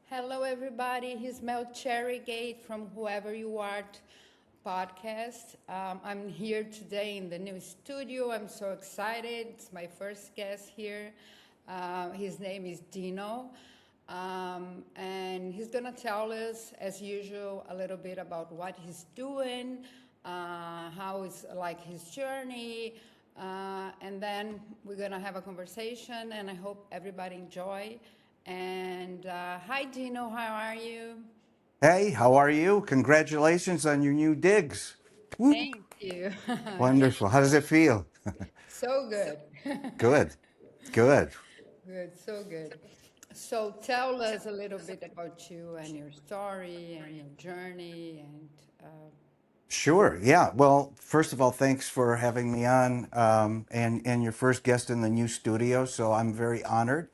Hello, everybody. He's Mel Cherrygate from Whoever You Art podcast. I'm here today in the new studio. I'm so excited. It's my first guest here. His name is Dino. And he's going to tell us, as usual, a little bit about what he's doing, how it's like his journey. And then we're going to have a conversation, and I hope everybody enjoy. And hi, Dino, how are you? Hey, how are you? Congratulations on your new digs. Woo. Thank you. Wonderful. How does it feel? So good. Good. Good. Good, so good. So tell us a little bit about you and your story and your journey and Sure. Yeah. Well, first of all, thanks for having me on and your first guest in the new studio. So I'm very honored.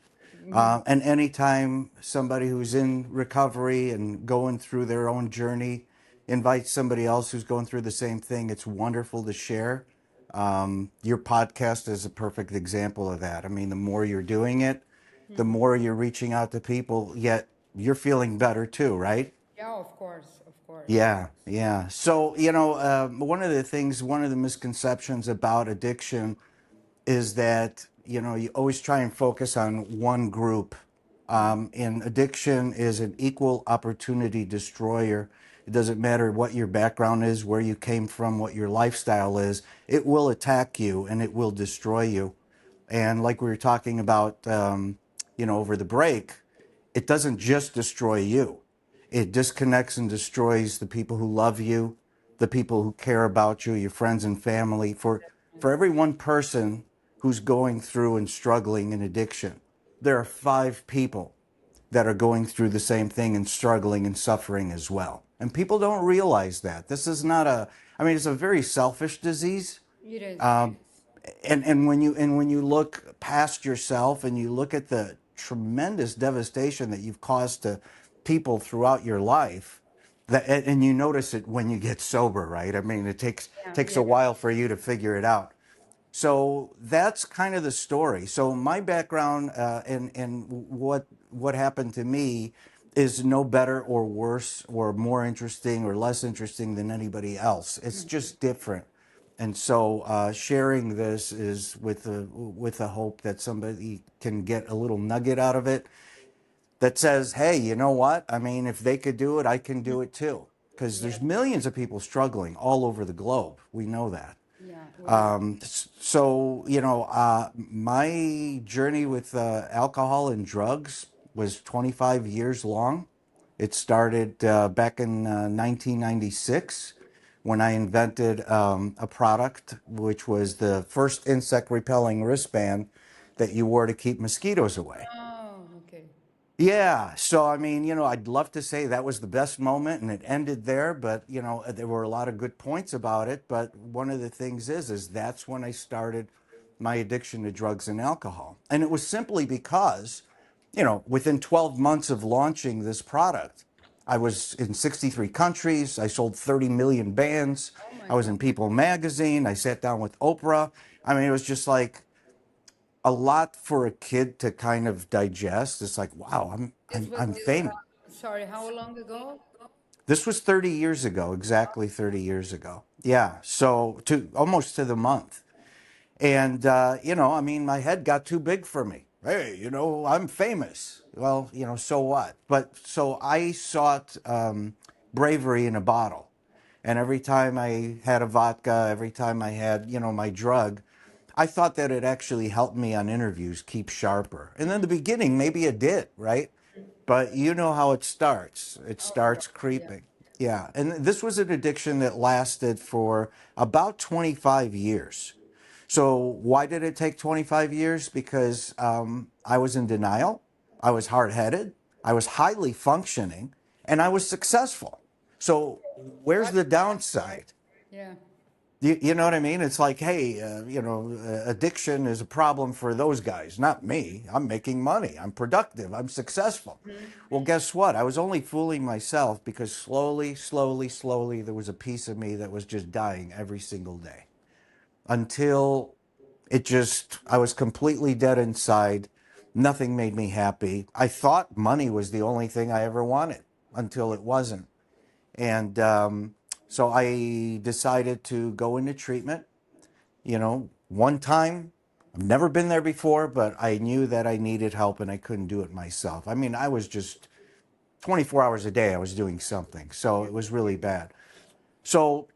And anytime somebody who's in recovery and going through their own journey invites somebody else who's going through the same thing, it's wonderful to share. Your podcast is a perfect example of that. I mean, the more you're doing it, the more you're reaching out to people, yet you're feeling better too, right? yeah, of course, of course. Yeah, yeah. So, one of the things, one of the misconceptions about addiction is that, you always try and focus on one group. And addiction is an equal opportunity destroyer. It doesn't matter what your background is, where you came from, what your lifestyle is. It will attack you and it will destroy you. And like we were talking about, over the break, it doesn't just destroy you. It disconnects and destroys the people who love you, the people who care about you, your friends and family. For every one person who's going through and struggling in addiction, there are five people that are going through the same thing and struggling and suffering as well. And people don't realize that. This is not I mean, it's a very selfish disease. It is. And when you look past yourself and you look at the tremendous devastation that you've caused to people throughout your life, that and you notice it when you get sober, right? I mean, it takes Yeah, takes yeah. a while for you to figure it out. So that's kind of the story. So my background and what happened to me is no better or worse or more interesting or less interesting than anybody else. It's just different. And so sharing this is with a hope that somebody can get a little nugget out of it that says, hey, you know what? I mean, if they could do it, I can do it too. Because Yeah, there's millions of people struggling all over the globe. We know that. yeah, we know. So, my journey with alcohol and drugs was 25 years long. It started back in 1996 when I invented a product which was the first insect repelling wristband that you wore to keep mosquitoes away. Oh, okay. Yeah, so I mean, I'd love to say that was the best moment and it ended there, but there were a lot of good points about it, but one of the things is that's when I started my addiction to drugs and alcohol. And it was simply because, within 12 months of launching this product, I was in 63 countries, I sold 30 million bands, Oh my I was God. in People magazine, I sat down with Oprah. I mean, it was just like a lot for a kid to kind of digest. It's like, wow, I'm This I'm was I'm famous. sorry, how long ago? This was 30 years ago, exactly 30 years ago. Yeah, so to almost to the month. And I mean, my head got too big for me. Hey, I'm famous. Well, so what? But so I sought bravery in a bottle. And every time I had a vodka, every time I had, my drug, I thought that it actually helped me on interviews keep sharper. And in the beginning, maybe it did, right? But you know how it starts. It Oh God. starts Yeah. creeping. Yeah. And this was an addiction that lasted for about 25 years. So why did it take 25 years? Because I was in denial, I was hard headed, I was highly functioning, and I was successful. So where's What? the downside? Yeah. You know what I mean? It's like, hey, addiction is a problem for those guys, not me. I'm making money. I'm productive. I'm successful. Well, guess what? I was only fooling myself because slowly, slowly, slowly, there was a piece of me that was just dying every single day until I was completely dead inside. Nothing made me happy. I thought money was the only thing I ever wanted until it wasn't. And so I decided to go into treatment. One time, I've never been there before, but I knew that I needed help and I couldn't do it myself. I mean, I was just 24 hours a day, I was doing something. So it was really bad. So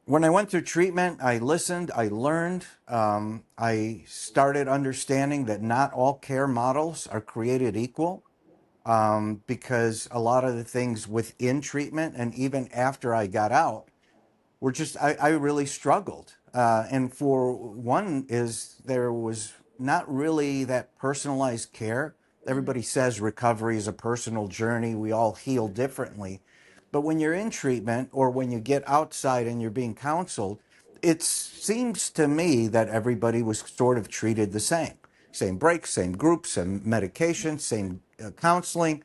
when I went through treatment, I listened, I learned, I started understanding that not all care models are created equal, because a lot of the things within treatment and even after I got out were just, I really struggled. And for one, is there was not really that personalized care. Everybody says recovery is a personal journey. We all heal differently. But when you're in treatment or when you get outside and you're being counseled, it seems to me that everybody was sort of treated the same. Same breaks, same groups, same medication, same counseling.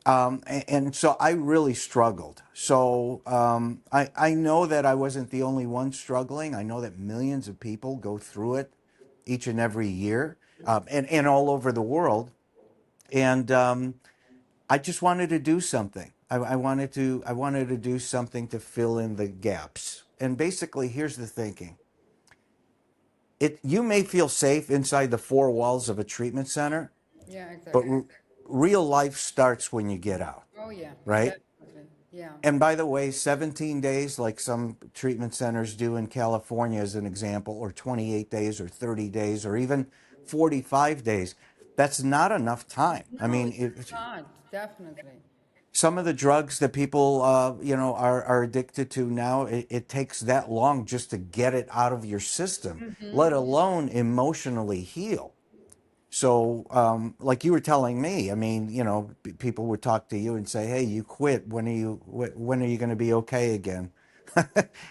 And so I really struggled. So I know that I wasn't the only one struggling. I know that millions of people go through it each and every year, and all over the world. And I just wanted to do something. I wanted to do something to fill in the gaps. And basically, here's the thinking: you may feel safe inside the four walls of a treatment center, Yeah, but exactly. real life starts when you get out, Oh, yeah, right? definitely. Yeah. And by the way, 17 days, like some treatment centers do in California, as an example, or 28 days, or 30 days, or even 45 days, that's not enough time. I No, mean, it's not, definitely. some of the drugs that people, are addicted to now, it takes that long just to get it out of your system, let alone emotionally heal. So, like you were telling me, I mean, people would talk to you and say, "Hey, you quit. When are you going to be okay again?"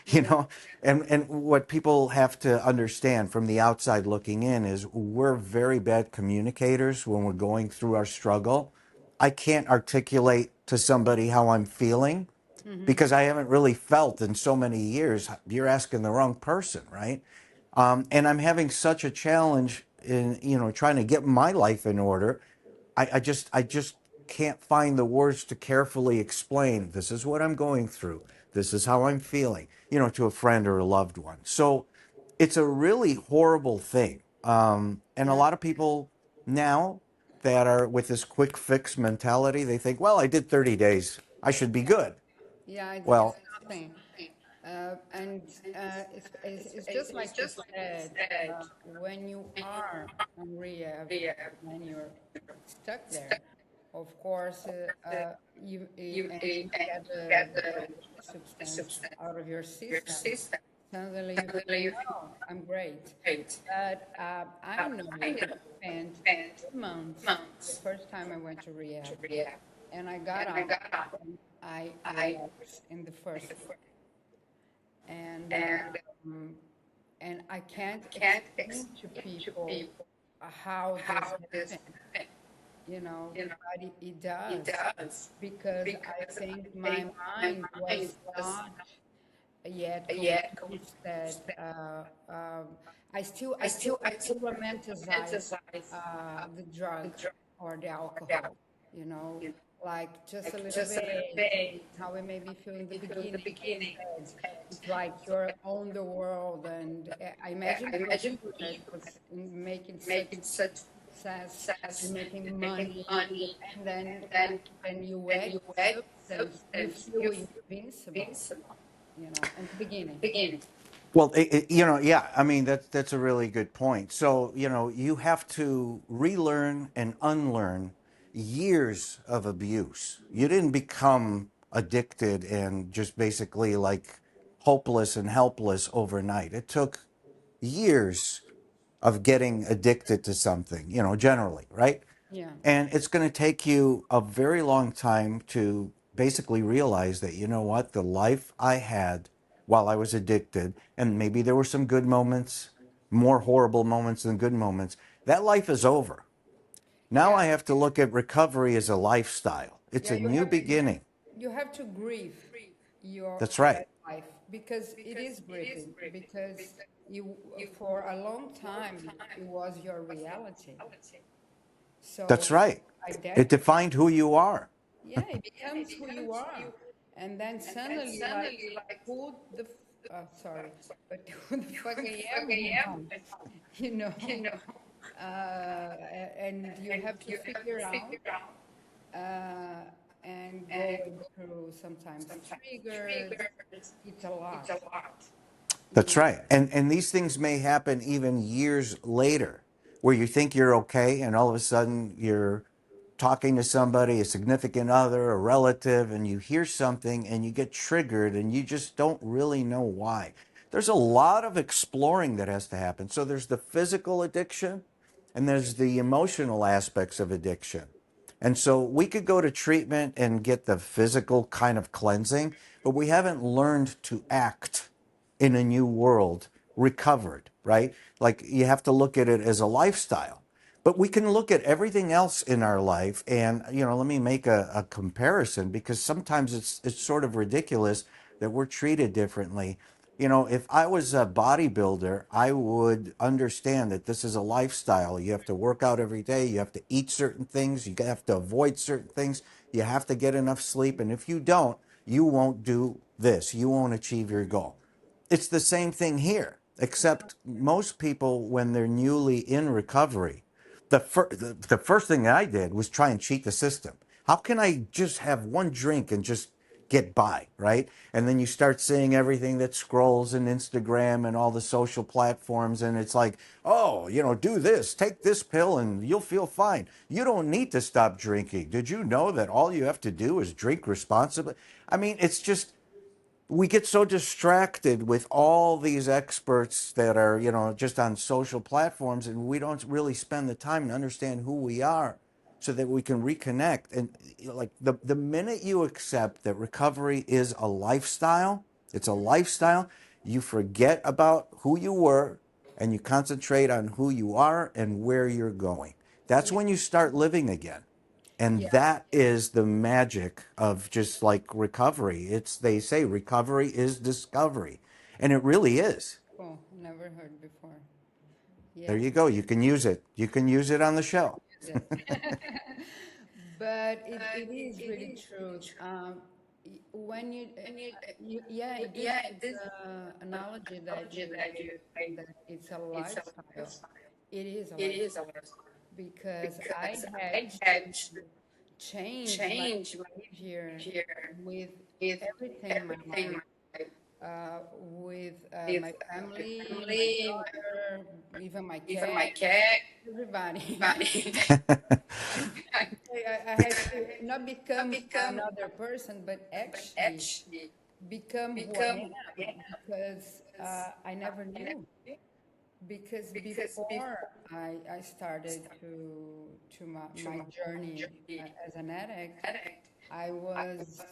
you Yeah, know, and what people have to understand from the outside looking in is we're very bad communicators when we're going through our struggle. I can't articulate to somebody how I'm feeling because I haven't really felt in so many years. You're asking the wrong person, right? And I'm having such a challenge in trying to get my life in order. I just can't find the words to carefully explain. This is what I'm going through. This is how I'm feeling. To a friend or a loved one. So it's a really horrible thing. And a yeah, lot of people now that are with this quick fix mentality, they think, well, I did 30 days. I should be good. yeah. It's Well, nothing. And it's just like you said, when you are on rehab, when you're stuck there, of course, and you get the substance out of your system, suddenly you feel, oh, I'm great. But I know I spent 2 months the first time I went to rehab, and I got out, and I relapsed in the first week. And um, and I can't explain to people how this happened, but it does, because I think my mind was not yet convinced that I still romanticize the drug or the alcohol, you know, like just a little bit, how it made me feel in the beginning. Said it's like you're on the world, and I imagine for you that was making such success and making money, and then when you add substance, you feel invincible, in the beginning. well, yeah. I mean, that's a really good point. So, you have to relearn and unlearn years of abuse. You didn't become addicted and just basically like hopeless and helpless overnight. It took years of getting addicted to something, generally, right? Yeah, And it's going to take you a very long time to basically realize that, the life I had while I was addicted, and maybe there were some good moments, more horrible moments than good moments, that life is over. Now yeah, I have to look at recovery as a lifestyle. It's yeah. a new beginning. You have to grieve your That's right. that life, because it is grieving, because you for a long time it was your reality, So That's right. It identity, defined who you are. yeah, it becomes who you are. And then suddenly, like, who the, sorry, but who the fuck I am now, you know? And you have to figure out uh, and going through sometimes triggers. It's a lot, you That's know? right. And these things may happen even years later where you think you're okay and all of a sudden you're talking to somebody, a significant other, a relative, and you hear something and you get triggered and you just don't really know why. There's a lot of exploring that has to happen. So there's the physical addiction and there's the emotional aspects of addiction. And so we could go to treatment and get the physical kind of cleansing, but we haven't learned to act in a new world recovered, right? Like you have to look at it as a lifestyle. But we can look at everything else in our life and, let me make a comparison because sometimes it's sort of ridiculous that we're treated differently. If I was a bodybuilder, I would understand that this is a lifestyle. You have to work out every day. You have to eat certain things. You have to avoid certain things. You have to get enough sleep. And if you don't, you won't do this. You won't achieve your goal. It's the same thing here, except most people, when they're newly in recovery, the first thing I did was try and cheat the system. How can I just have one drink and just get by, right? And then you start seeing everything that scrolls in Instagram and all the social platforms, and it's like, oh, do this, take this pill, and you'll feel fine. You don't need to stop drinking. Did you know that all you have to do is drink responsibly? I mean, it's just we get so distracted with all these experts that are, just on social platforms, and we don't really spend the time to understand who we are so that we can reconnect. And like the minute you accept that recovery is a lifestyle, it's a lifestyle, you forget about who you were and you concentrate on who you are and where you're going. That's Yeah, when you start living again. And yeah, that is the magic of just like recovery. They say recovery is discovery. And it really is. cool. Never heard before. There Yeah, you go. You can use it. You can use it on the show. use it. But it is really true. When you, this analogy that you gave, that it's a lifestyle, it is a lifestyle because I had to change my behavior with everything in my life, with my family, my daughter, even my cat, everybody. I had to not become another person, but actually become who I am because I never knew. Because before I started my journey as an addict, I was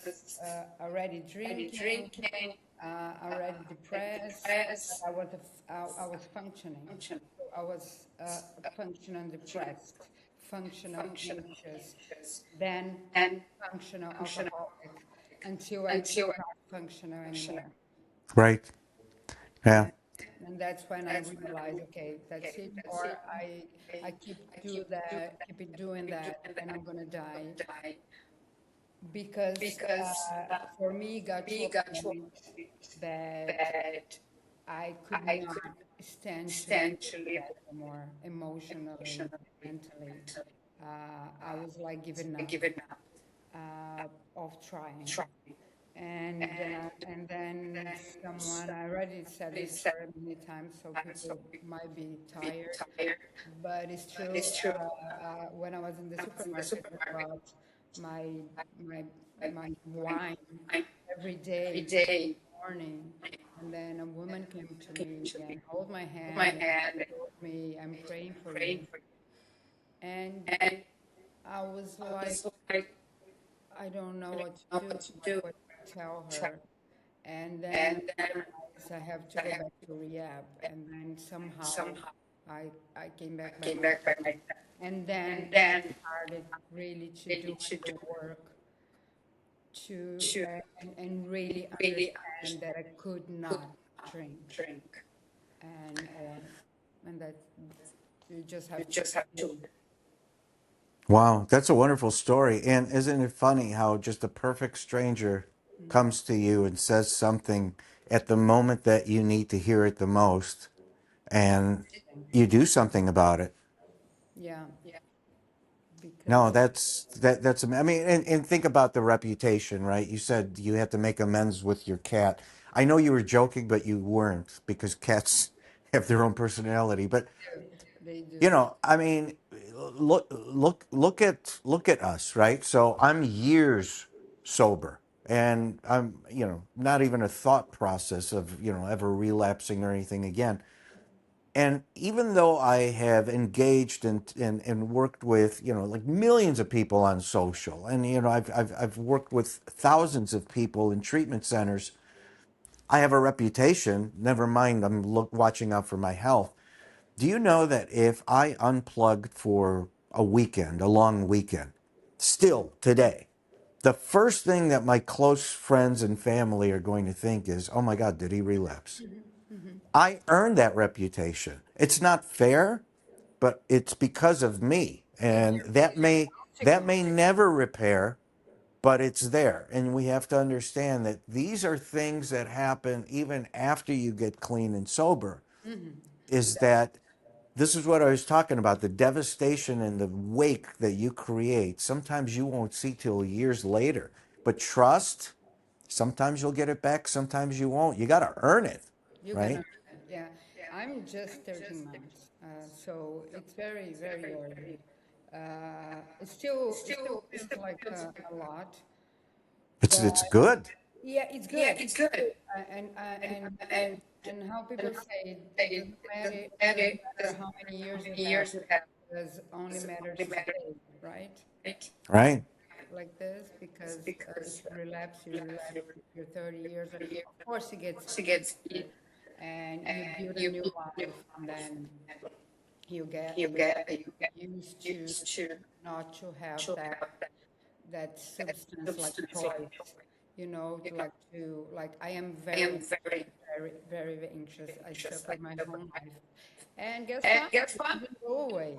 already drinking, already depressed, but I was functioning. I was functional depressed, functional anxious, then functional alcoholic, until I could not functional anymore. Right. Yeah. And, and that's when I realized, okay, that's it, or I keep it doing that, and I'm gonna die because for me, it got to a point that I could not stand to live like that anymore, emotionally, mentally. I was like giving up of trying. And then someone, I already said this story many times, so people might be tired, but it's true. When I was in the supermarket, I bought my my my wine every day in the morning, and then a woman came to me and held my hand and told me, "I'm praying for you," and I was like, I don't know what to do. What to tell her? And then I realized I have to go back to rehab. And then somehow I came back by myself. And then I started really to do the work and really understand that I could not drink. And that you just have to do. Wow, that's a wonderful story. And isn't it funny how just a perfect stranger comes to you and says something at the moment that you need to hear it the most, and Interesting. you do something about it? Yeah, No, because that's I mean, and think about the reputation, right? You said you had to make amends with your cat. I know you were joking, but you weren't because cats have their own personality. But they you do. know, I mean, look at us, right? So I'm years sober, and I'm, not even a thought process of, ever relapsing or anything again. And even though I have engaged and worked with, like millions of people on social, and, I've worked with thousands of people in treatment centers, I have a reputation. Never mind, watching out for my health. Do you know that if I unplugged for a weekend, a long weekend, still today, the first thing that my close friends and family are going to think is, oh my God, did he relapse? I earned that reputation. It's not fair, but it's because of me. It's And it's your that may consequence. never repair, but it's there. And we have to understand that these are things that happen even after you get clean and sober. Is that this is what I was talking about, the devastation and the wake that you create. Sometimes you won't see till years later. But trust, sometimes you'll get it back, sometimes you won't. You got to earn it, You're right? gonna, yeah. I'm just 13 months, so it's very, very early. It still feels like a lot, but It's good. yeah, it's good. And how people say it doesn't matter how many years you have, does only matter to stay, right? Right? Like this, because if you relapse if you're 30 years, of course it gets easier, and you build a new life, and then you get used to not to have that substance like choice, like to like I am very very very, very anxious. I suffered my whole life, and guess what? It didn't go away.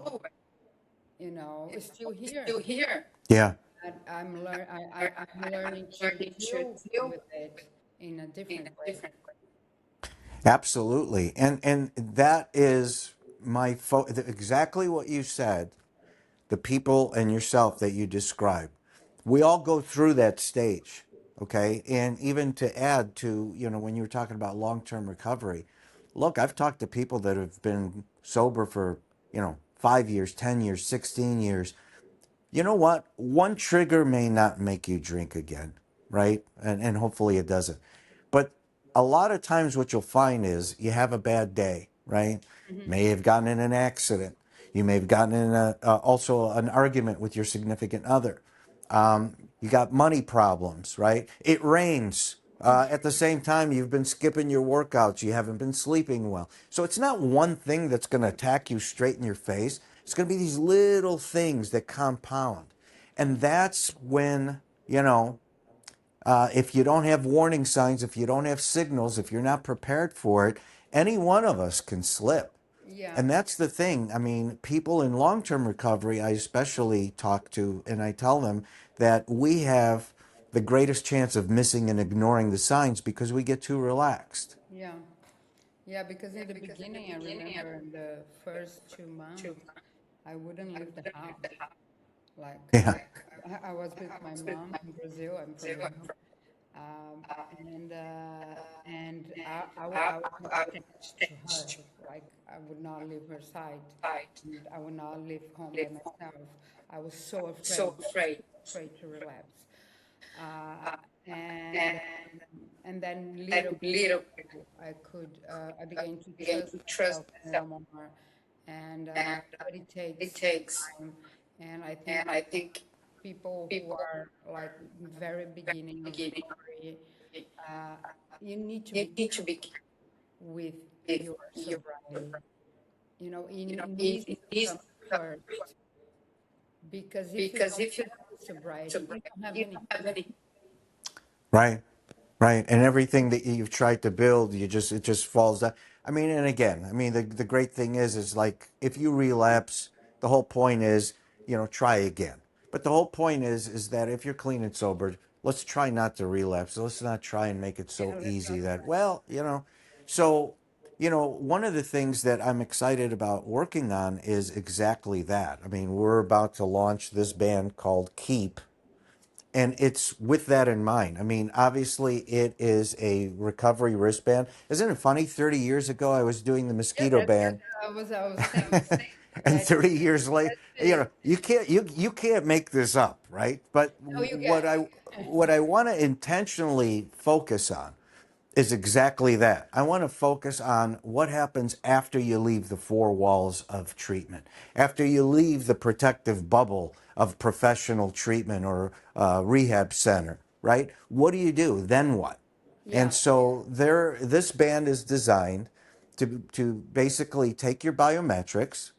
It's still here. Yeah. And I'm learning to deal with it in a different way. Absolutely. And that is exactly what you said, the people and yourself that you described. We all go through that stage, okay? And even to add to, when you were talking about long-term recovery, look, I've talked to people that have been sober for, 5 years, 10 years, 16 years. You know what? One trigger may not make you drink again, right? And hopefully it doesn't. But a lot of times what you'll find is you have a bad day, right? May have gotten in an accident. You may have gotten in also an argument with your significant other. You got money problems, right? It rains. At the same time, you've been skipping your workouts. You haven't been sleeping well. So it's not one thing that's going to attack you straight in your face. It's going to be these little things that compound. And that's when, if you don't have warning signs, if you don't have signals, if you're not prepared for it, any one of us can slip. Yeah, And that's the thing. I mean, people in long term recovery, I especially talk to, and I tell them that we have the greatest chance of missing and ignoring the signs because we get too relaxed. yeah, yeah. Because in the beginning, I remember in the first 2 months, I wouldn't leave the house. Like Yeah. I was with my mom in Brazil. I'm from Brazil, um, and I was attached to her. Like I would not leave her side, and I would not leave home by myself. I was so afraid to relapse, uh, and and then little by little, I began to trust myself more and more, and but it takes time, and I think people who are like very beginning of recovery, uh, you need to be careful with your sobriety. It needs to come first, because if you don't have the sobriety, you don't have anything. Right. Right. And everything that you've tried to build, it just falls down. I mean, and again, I mean, the great thing is like if you relapse, the whole point is, try again. But the whole point is that if you're clean and sober, let's try not to relapse. Let's not try and make it so Yeah, let's easy not that, try. well, so, one of the things that I'm excited about working on is exactly that. I mean, we're about to launch this band called Keep, and it's with that in mind. I mean, obviously, it is a recovery wristband. Isn't it funny? 30 years ago, I was doing the Yeah, mosquito that's band, I was saying and that 30 years later, that's big. you can't make this up, right? But No, you what get. I want to intentionally focus on is exactly that. I want to focus on what happens after you leave the four walls of treatment, after you leave the protective bubble of professional treatment or rehab center, right? What do you do? Then what? And Yeah. so this band is designed to basically take your biometrics,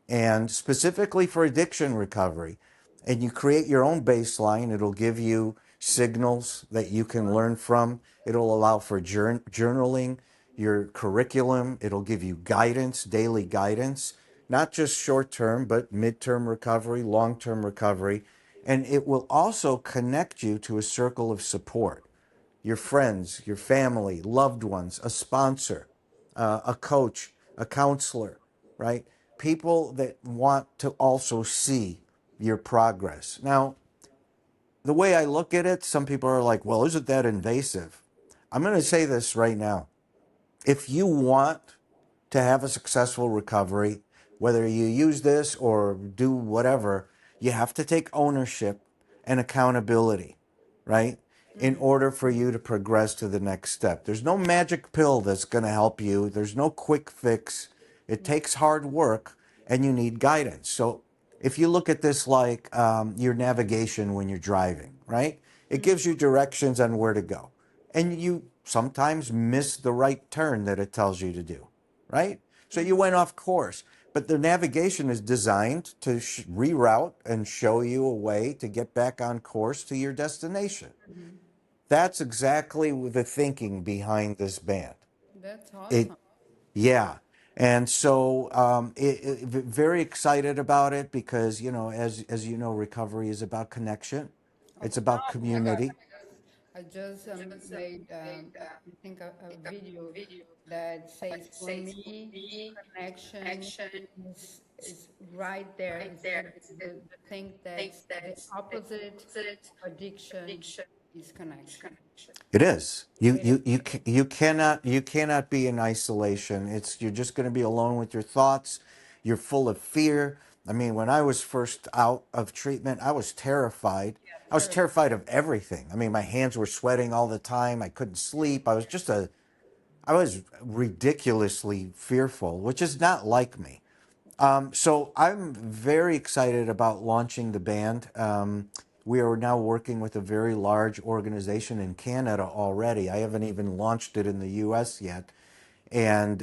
and specifically for addiction recovery. And you create your own baseline. It'll give you signals that you can learn from. It'll allow for journaling, your curriculum. It'll give you guidance, daily guidance, not just short term, but midterm recovery, long term recovery. And it will also connect you to a circle of support, your friends, your family, loved ones, a sponsor, a coach, a counselor, right? People that want to also see your progress. Now, the way I look at it, some people are like, well, isn't that invasive? I'm going to say this right now. If you want to have a successful recovery, whether you use this or do whatever, you have to take ownership and accountability, right? In order for you to progress to the next step. There's no magic pill that's going to help you, there's no quick fix. It Yeah. takes hard work and you need guidance. So if you look at this like your navigation when you're driving, right? It gives you directions on where to go. And you sometimes miss the right turn that it tells you to do, right? So you went off course. But the navigation is designed to reroute and show you a way to get back on course to your destination. That's exactly the thinking behind this band. That's It, awesome. yeah. And so, very excited about it because, as you know, recovery is about connection. Oh It's about my God, community. I just made, I think, a video that says, for me, connection is right there. Is the thing that's the opposite of addiction is connection. It is. It is. You cannot be in isolation. You're just going to be alone with your thoughts. You're full of fear. I mean, when I was first out of treatment, I was terrified. Yeah, I was terrible. terrified of everything. I mean, my hands were sweating all the time. I couldn't sleep. I was ridiculously fearful, which is not like me. So I'm very excited about launching the band. We are now working with a very large organization in Canada already. I haven't even launched it in the US yet, and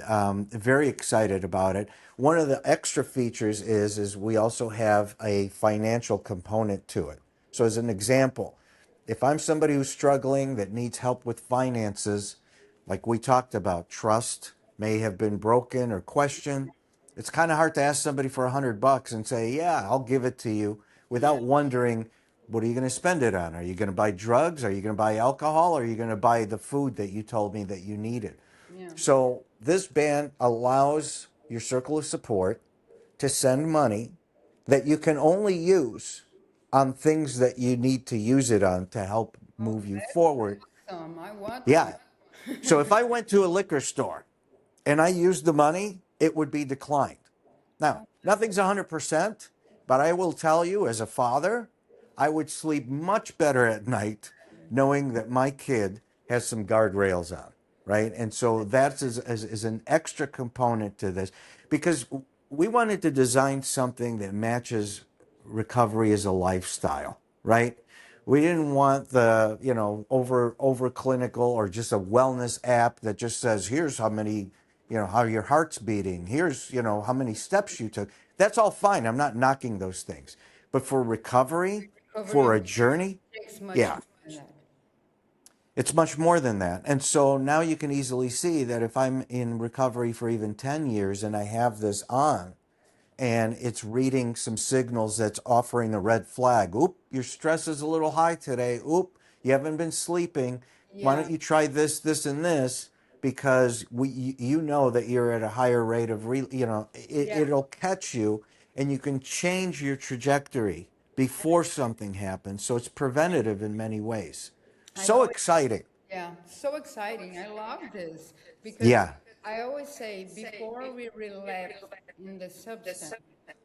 very excited about it. One of the extra features is we also have a financial component to it. So as an example, if I'm somebody who's struggling that needs help with finances, like we talked about, trust may have been broken or questioned. It's kind of hard to ask somebody for $100 and say, "Yeah, I'll give it to you," Yeah, without wondering, what are you going to spend it on? Are you going to buy drugs? Are you going to buy alcohol? Or are you going to buy the food that you told me that you needed? yeah. So this band allows your circle of support to send money that you can only use on things that you need to use it on to help Oh, move you that's forward. awesome. I want one. Yeah. So if I went to a liquor store and I used the money, it would be declined. Now, Oh, nothing's 100%, but I will tell you, as a father, I would sleep much better at night knowing that my kid has some guardrails on, right? And so that's is an extra component to this because we wanted to design something that matches recovery as a lifestyle, right? We didn't want the, over clinical or just a wellness app that just says, here's how many, how your heart's beating. Here's, how many steps you took. That's all fine. I'm not knocking those things. But for recovery, for recovery a journey, takes much yeah, more than that. it's much more than that. And so now you can easily see that if I'm in recovery for even 10 years and I have this on, and it's reading some signals that's offering a red flag. Oop, your stress is a little high today. Oop, you haven't been sleeping. Why Yeah, don't you try this, this, and this? Because you know that you're at a higher rate of yeah, it'll catch you, and you can change your trajectory before something happens. So it's preventative in many ways. I So know. exciting. Yeah, so exciting. I love this because Yeah, I always say before we relapse in the substance,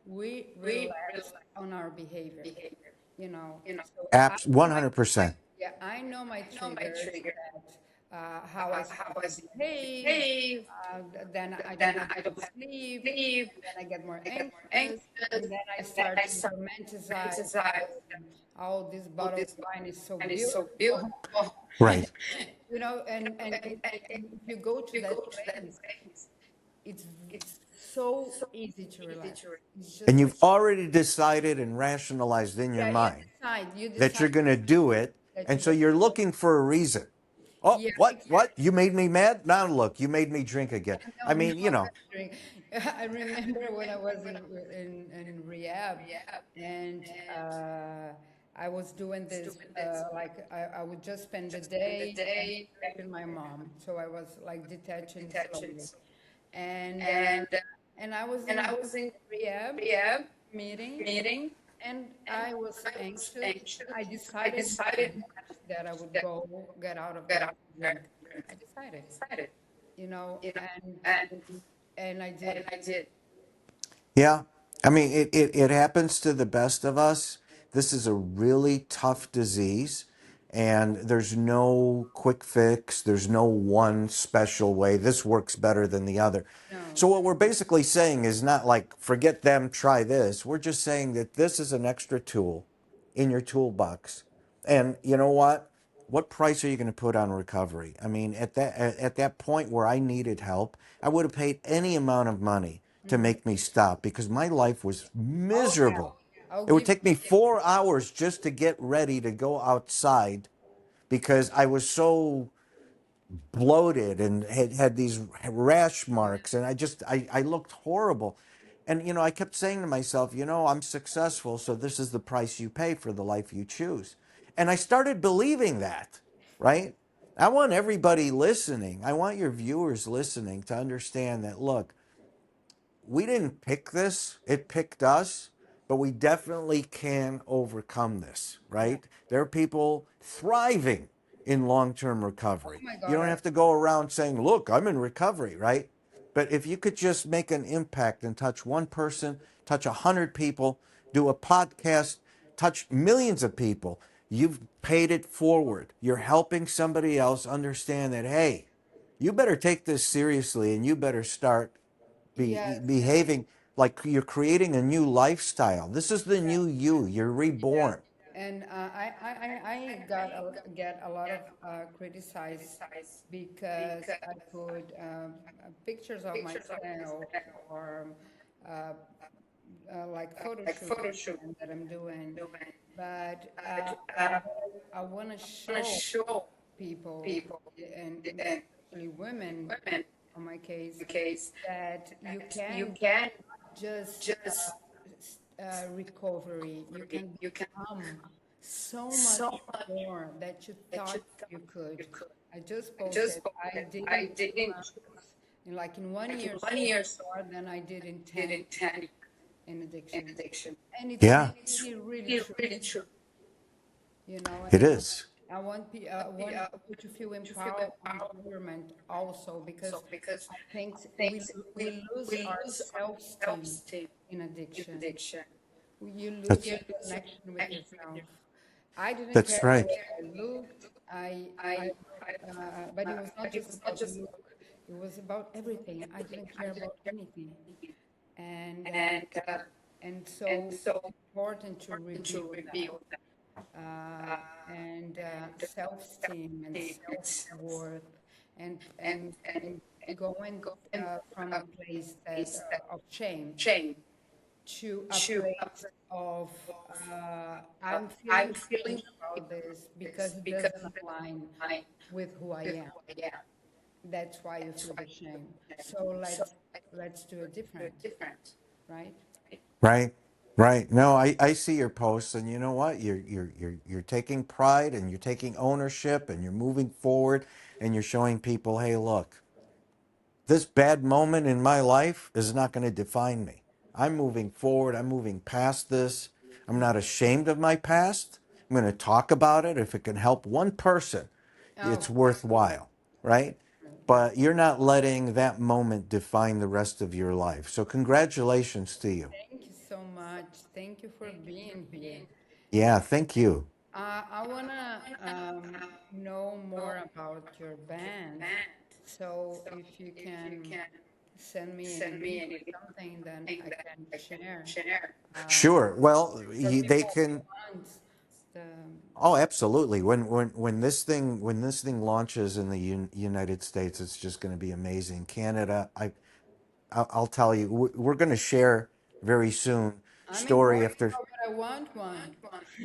we relapse on our behavior. You know, so I apps know my 100%. yeah, I know my triggers that how I start to behave, then I don't have enough sleep, and then I get more anxious, and then I start to romanticize, oh, this bottle of wine is so beautiful. Right. You know, and if you go to that place, it's so easy to relax. It's And just you've already decided and rationalized in your yeah, mind you that you're decide going to do it. that And you're so gonna you're do it. looking for a reason. Oh, Yeah, what? exactly. What? You made me mad? Now look, you made me drink again. I No, mean, drink. I remember when I was in rehab, and I was doing this like I would just spend the day and with my mom, so I was like detaching slowly, and uh, and I was in rehab meeting, and I was anxious. I decided in March that I would go get out of that drink. I decided, you know, and I did. yeah. I mean, it happens to the best of us. This is a really tough disease, and there's no quick fix. There's no one special way. This works better than the other. No, So, what we're basically saying is not like, forget them, try this. We're just saying that this is an extra tool in your toolbox. And you know what? What price are you going to put on recovery? I mean, at that point where I needed help, I would have paid any amount of money to make me stop because my life was oh yeah, miserable. I'll It would give take me 4 hours just to get ready to go outside because I was so bloated and had these rash marks, and I looked horrible. And I kept saying to myself, I'm successful, so this is the price you pay for the life you choose. And I started believing that, right? I want everybody listening, I want your viewers listening to understand that, look, we didn't pick this, it picked us, but we definitely can overcome this, yeah. right? There are people thriving in long term Oh recovery. my You God, don't have to go around saying, look, I'm in recovery, right? But if you could just make an impact and touch one person, touch 100 people, do a podcast, touch millions of people, you've paid it forward. You're helping somebody else understand that, hey, you better take this seriously and you better start yes, behaving like you're creating a new lifestyle. This is the new you. You're yes. reborn. And get a lot of criticized because I put pictures of myself or uh, like photo shoots that I'm doing, but I want to show people and especially women, in my case, that you can do not just recovery. You can become so much more that you thought you could. I just posted. I did in 2 months, in 1 year, so much more than I did in 10 in addiction, and it's Yeah, really, really true. You know, it and is. I want people to feel empowerment also because I think we lose our self-esteem in addiction. You lose That's your connection with yourself. I didn't that's care the right. way I looked. But it was not just about look. It was about everything. I didn't care about anything, and so it's important to rebuild that and self-esteem and self-worth and going from a place that of shame to a place of I'm feeling shame about this because it doesn't align with who I am. That's why you feel the shame. So let's do it different, right? Right. Right. No, I see your posts, and you know what? You're taking pride, and you're taking ownership, and you're moving forward, and you're showing people, hey, look, this bad moment in my life is not going to define me. I'm moving forward. I'm moving past this. I'm not ashamed of my past. I'm going to talk about it. If it can help one person, Oh, it's worthwhile, right? yeah. But you're not letting that moment define the rest of your life. So, congratulations to you. Thank you so much. Thank you for being here. Yeah, thank you. I wanna know more about your band. So if you can send me any link or something, then I can share. Uh, Sure. Well, for they people can. who want the Oh, absolutely. When this thing launches in the United States, it's just going to be amazing. Canada, I'll tell you, we're going to share very soon I'm in story after. Portugal, but I want one.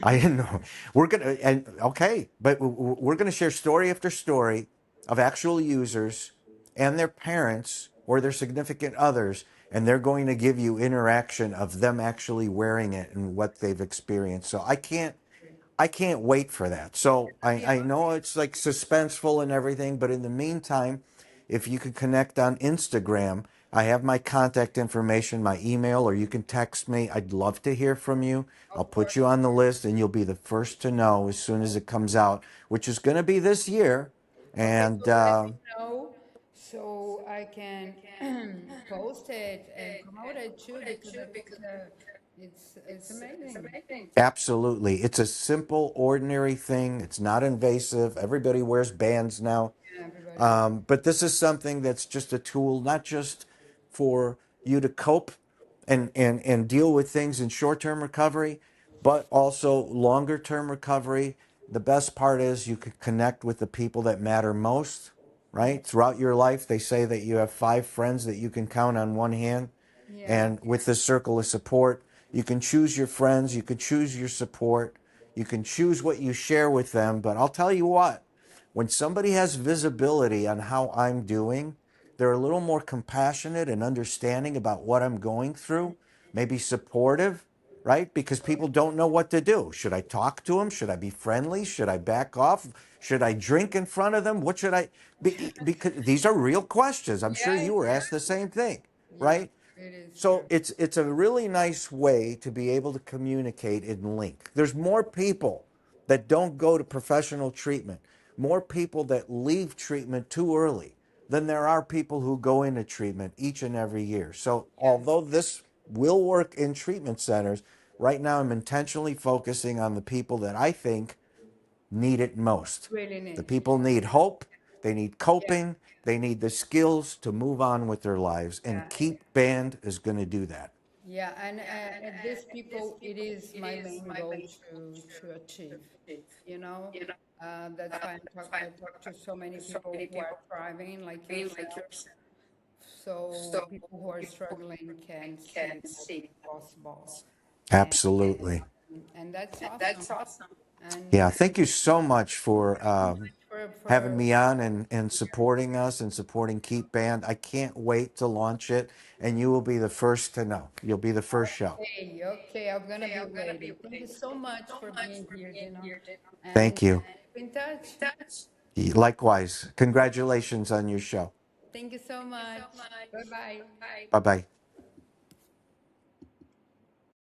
I know we're gonna and okay, but we're gonna share story after story of actual users and their parents or their significant others, and they're going to give you interaction of them actually wearing it and what they've experienced. So I can't wait for that. So Yeah, I know it's like suspenseful and everything, but in the meantime, if you could connect on Instagram, I have my contact information, my email, or you can text me. I'd love to hear from you. I'll of put course. you on the list and you'll be the first to know as soon as it comes out, which is going to be this year. Okay, And so let me know so I can post it and promote it too because I think it's amazing. absolutely, it's a simple, ordinary thing. It's not invasive. Everybody wears bands now. Yeah, everybody was. But this is something that's just a tool, not just for you to cope and deal with things in short term recovery, but also longer term recovery. The best part is you could connect with the people that matter most, Yeah, right? Throughout your life, they say that you have 5 friends that you can count on one hand. yeah, And with this circle of support, you can choose your friends, you can choose your support, you can choose what you share with them. But I'll tell you what, when somebody has visibility on how I'm doing, they're a little more compassionate and understanding about what I'm going through, maybe supportive, right? Because people don't know what to do. Should I talk to them? Should I be friendly? Should I back off? Should I drink in front of them? What should I be? Because these are real questions. I'm sure yeah, you were asked the same thing, yeah. right? It is So true. it's a really nice way to be able to communicate and link. There's more people that don't go to professional treatment, more people that leave treatment too early than there are people who go into treatment each and every year. So Yes, although this will work in treatment centers, right now I'm intentionally focusing on the people that I think need it most. really The neat. people need hope, they need Yeah, coping, they need the skills to move on with their lives, and yeah, Keep Band is going to do that. yeah. And these people, it is my main goal to achieve. You know, that's why I talk to so many people who are thriving, like yourself. So people who are struggling can see that it's possible, and Absolutely. that's awesome. And Yeah, thank you so much for having for me on and supporting us and supporting Keep Band. I can't wait to launch it, and you will be the first to know. You'll be the first show. hey, okay, I'm gonna be waiting. Thank you so much for being here, Dino, and Thank you. keep in touch. Likewise, congratulations on your show. Thank you so much. Bye bye. Bye bye.